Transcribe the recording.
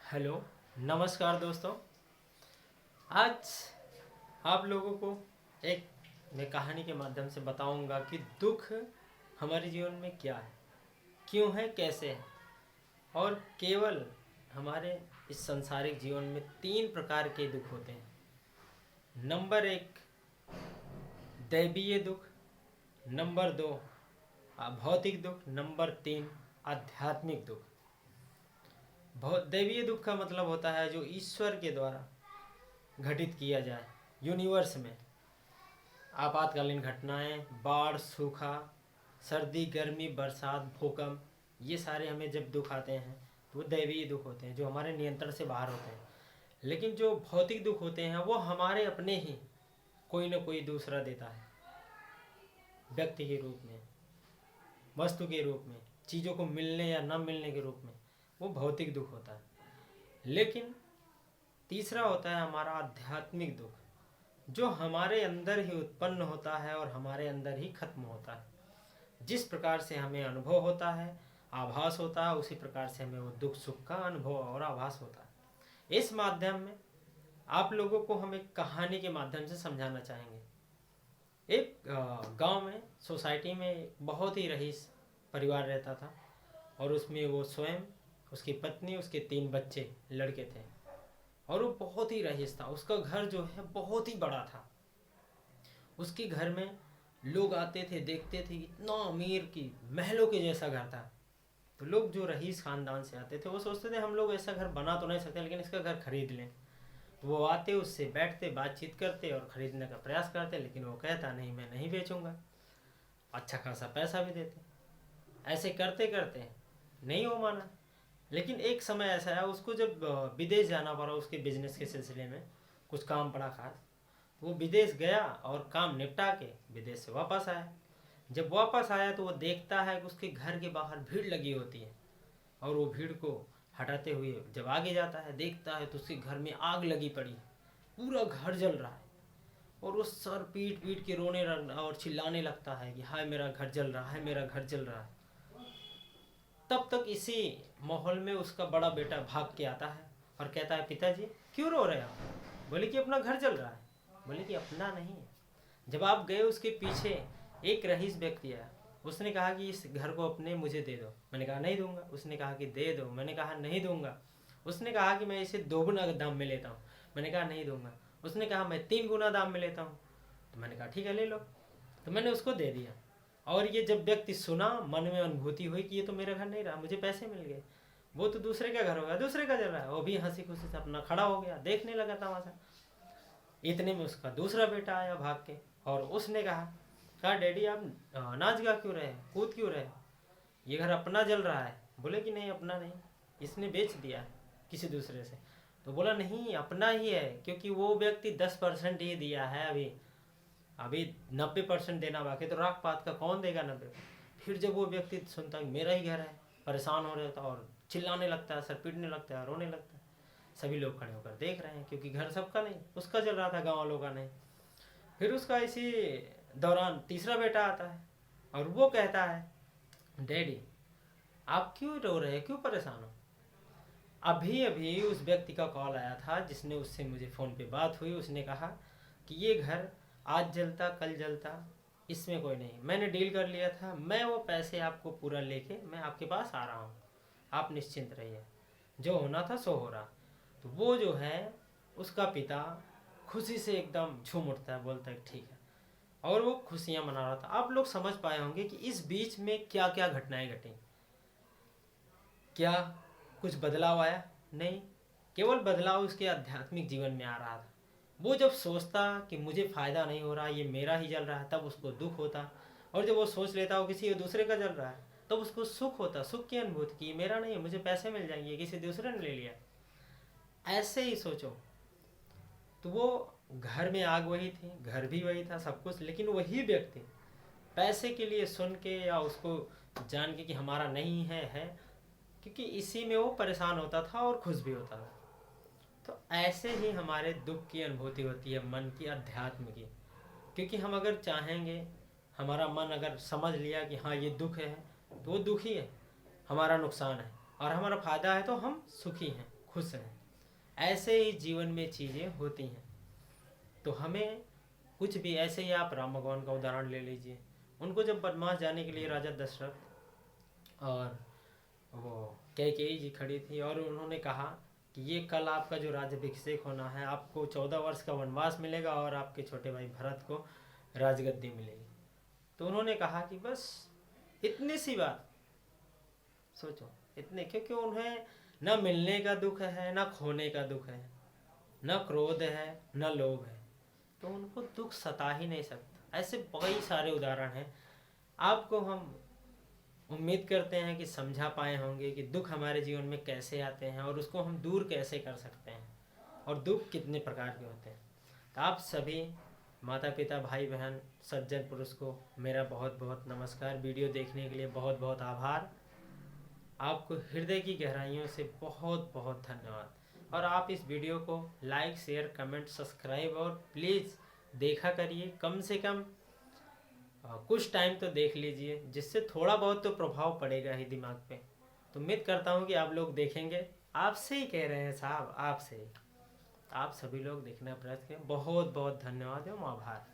Hello, नमस्कार दोस्तों। आज आप लोगों को एक मैं कहानी के माध्यम से बताऊंगा कि दुख हमारे जीवन में क्या है, क्यों है, कैसे है। और केवल हमारे इस सांसारिक जीवन में तीन प्रकार के दुख होते हैं। नंबर एक, दैवीय दुख। नंबर दो, भौतिक दुख। नंबर तीन, आध्यात्मिक दुख। दैवीय दुख का मतलब होता है जो ईश्वर के द्वारा घटित किया जाए यूनिवर्स में। आपातकालीन घटनाएं, बाढ़, सूखा, सर्दी, गर्मी, बरसात, भूकंप, ये सारे हमें जब दुख आते हैं तो वो दैवीय दुख होते हैं जो हमारे नियंत्रण से बाहर होते हैं। लेकिन जो भौतिक दुख होते हैं वो हमारे अपने ही कोई ना कोई दूसरा देता है, व्यक्ति के रूप में, वस्तु के रूप में, चीज़ों को मिलने या न मिलने के रूप में। वो भौतिक दुख होता है। लेकिन तीसरा होता है हमारा आध्यात्मिक दुख, जो हमारे अंदर ही उत्पन्न होता है और हमारे अंदर ही खत्म होता है। जिस प्रकार से हमें अनुभव होता है, आभास होता है, उसी प्रकार से हमें वो दुख सुख का अनुभव और आभास होता है। इस माध्यम में आप लोगों को हम एक कहानी के माध्यम से समझाना चाहेंगे। एक गांव में, सोसाइटी में एक बहुत ही रईस परिवार रहता था और उसमें वो स्वयं, उसकी पत्नी, उसके 3 बच्चे लड़के थे। और वो बहुत ही रईस था। उसका घर जो है बहुत ही बड़ा था। उसके घर में लोग आते थे, देखते थे, इतना अमीर कि महलों के जैसा घर था। तो लोग जो रईस खानदान से आते थे वो सोचते थे हम लोग ऐसा घर बना तो नहीं सकते, लेकिन इसका घर खरीद लें। तो वो आते, उससे बैठते, बातचीत करते और ख़रीदने का प्रयास करते, लेकिन वो कहता नहीं, मैं नहीं बेचूंगा। अच्छा खासा पैसा भी देते। ऐसे करते करते नहीं हो माना। लेकिन एक समय ऐसा है, उसको जब विदेश जाना पड़ा उसके बिजनेस के सिलसिले में, कुछ काम पड़ा खास, वो विदेश गया और काम निपटा के विदेश से वापस आया। जब वापस आया तो वो देखता है कि उसके घर के बाहर भीड़ लगी होती है। और वो भीड़ को हटाते हुए जब आगे जाता है, देखता है तो उसके घर में आग लगी पड़ी, पूरा घर जल रहा है। और वो सर पीट पीट के रोने और चिल्लाने लगता है कि हाय मेरा घर जल रहा है, मेरा घर जल रहा है। तब तक इसी माहौल में उसका बड़ा बेटा भाग के आता है और कहता है, पिताजी क्यों रो रहे हो? बोले कि अपना घर जल रहा है। बोले कि अपना नहीं है। जब आप गए उसके पीछे एक रईस व्यक्ति आया, उसने कहा कि इस घर को अपने मुझे दे दो। मैंने कहा नहीं दूंगा। उसने कहा कि दे दो। मैंने कहा नहीं दूंगा। उसने कहा कि मैं इसे 2 गुना दाम में लेता हूँ। मैंने कहा नहीं दूंगा। उसने कहा मैं 3 गुना दाम में लेता हूँ। तो मैंने कहा ठीक है ले लो। तो मैंने उसको दे दिया। और ये जब व्यक्ति सुना, मन में अनुभूति हुई कि ये तो मेरा घर नहीं रहा, मुझे पैसे मिल गए, वो तो दूसरे का घर होगा, दूसरे का जल रहा है। वो भी हंसी खुशी से अपना खड़ा हो गया, देखने लगा तमाशा। इतने में उसका दूसरा बेटा आया भाग के और उसने कहा डैडी आप नाच गा क्यों रहे, कूद क्यों रहे, ये घर अपना जल रहा है। बोले कि नहीं अपना नहीं, इसने बेच दिया किसी दूसरे से। तो बोला नहीं अपना ही है, क्योंकि वो व्यक्ति 10% ही दिया है, अभी अभी 90% देना बाकी। तो राख पात का कौन देगा 90? फिर जब वो व्यक्ति सुनता है मेरा ही घर है, परेशान हो रहा था और चिल्लाने लगता है, सर पीटने लगता है, रोने लगता है। सभी लोग खड़े होकर देख रहे हैं, क्योंकि घर सबका नहीं, उसका चल रहा था, गाँव वालों का नहीं। फिर उसका इसी दौरान तीसरा बेटा आता है और वो कहता है डैडी आप क्यों रो रहे हैं, क्यों परेशान हो? अभी अभी उस व्यक्ति का कॉल आया था जिसने उससे मुझे फ़ोन पे बात हुई। उसने कहा कि ये घर आज जलता कल जलता, इसमें कोई नहीं, मैंने डील कर लिया था, मैं वो पैसे आपको पूरा लेके मैं आपके पास आ रहा हूँ, आप निश्चिंत रहिए, जो होना था सो हो रहा। तो वो जो है उसका पिता खुशी से एकदम झूम उठता है, बोलता है ठीक है। और वो खुशियाँ मना रहा था। आप लोग समझ पाए होंगे कि इस बीच में क्या क्या घटनाएं घटी। क्या कुछ बदलाव आया? नहीं, केवल बदलाव उसके आध्यात्मिक जीवन में आ रहा था। वो जब सोचता कि मुझे फ़ायदा नहीं हो रहा, ये मेरा ही जल रहा है, तब उसको दुख होता। और जब वो सोच लेता हो किसी दूसरे का जल रहा है, तब उसको सुख होता, सुख की अनुभूति की मेरा नहीं है, मुझे पैसे मिल जाएंगे, किसी दूसरे ने ले लिया। ऐसे ही सोचो। तो वो घर में आग वही थी, घर भी वही था, सब कुछ, लेकिन वही व्यक्ति पैसे के लिए सुन के या उसको जान के कि हमारा नहीं है, क्योंकि इसी में वो परेशान होता था और खुश भी होता था। तो ऐसे ही हमारे दुख की अनुभूति होती है, मन की, अध्यात्म की। क्योंकि हम अगर चाहेंगे, हमारा मन अगर समझ लिया कि हाँ ये दुख है, तो वो दुखी है, हमारा नुकसान है, और हमारा फायदा है तो हम सुखी हैं, खुश हैं। ऐसे ही जीवन में चीज़ें होती हैं। तो हमें कुछ भी ऐसे ही, आप राम भगवान का उदाहरण ले लीजिए। उनको जब वनवास जाने के लिए राजा दशरथ और वो कैकेयी जी खड़ी थी और उन्होंने कहा कि ये कल आपका जो राज्याभिषेक होना है, आपको 14 वर्ष का वनवास मिलेगा और आपके छोटे भाई भरत को राजगद्दी मिलेगी। तो उन्होंने कहा कि बस इतनी सी बात, सोचो इतने, क्योंकि उन्हें न मिलने का दुख है, न खोने का दुख है, न क्रोध है, न लोभ है, तो उनको दुख सता ही नहीं सकता। ऐसे कई सारे उदाहरण हैं। आपको हम उम्मीद करते हैं कि समझा पाए होंगे कि दुख हमारे जीवन में कैसे आते हैं और उसको हम दूर कैसे कर सकते हैं, और दुख कितने प्रकार के होते हैं। तो आप सभी माता पिता, भाई बहन, सज्जन पुरुष को मेरा बहुत बहुत नमस्कार। वीडियो देखने के लिए बहुत बहुत आभार। आपको हृदय की गहराइयों से बहुत बहुत धन्यवाद। और आप इस वीडियो को लाइक, शेयर, कमेंट, सब्सक्राइब और प्लीज़ देखा करिए। कम से कम कुछ टाइम तो देख लीजिए, जिससे थोड़ा बहुत तो प्रभाव पड़ेगा ही दिमाग पे। तो उम्मीद करता हूँ कि आप लोग देखेंगे। आपसे ही कह रहे हैं साहब, आपसे ही। आप सभी लोग देखने का प्रयास करें। बहुत बहुत धन्यवाद एवं आभार।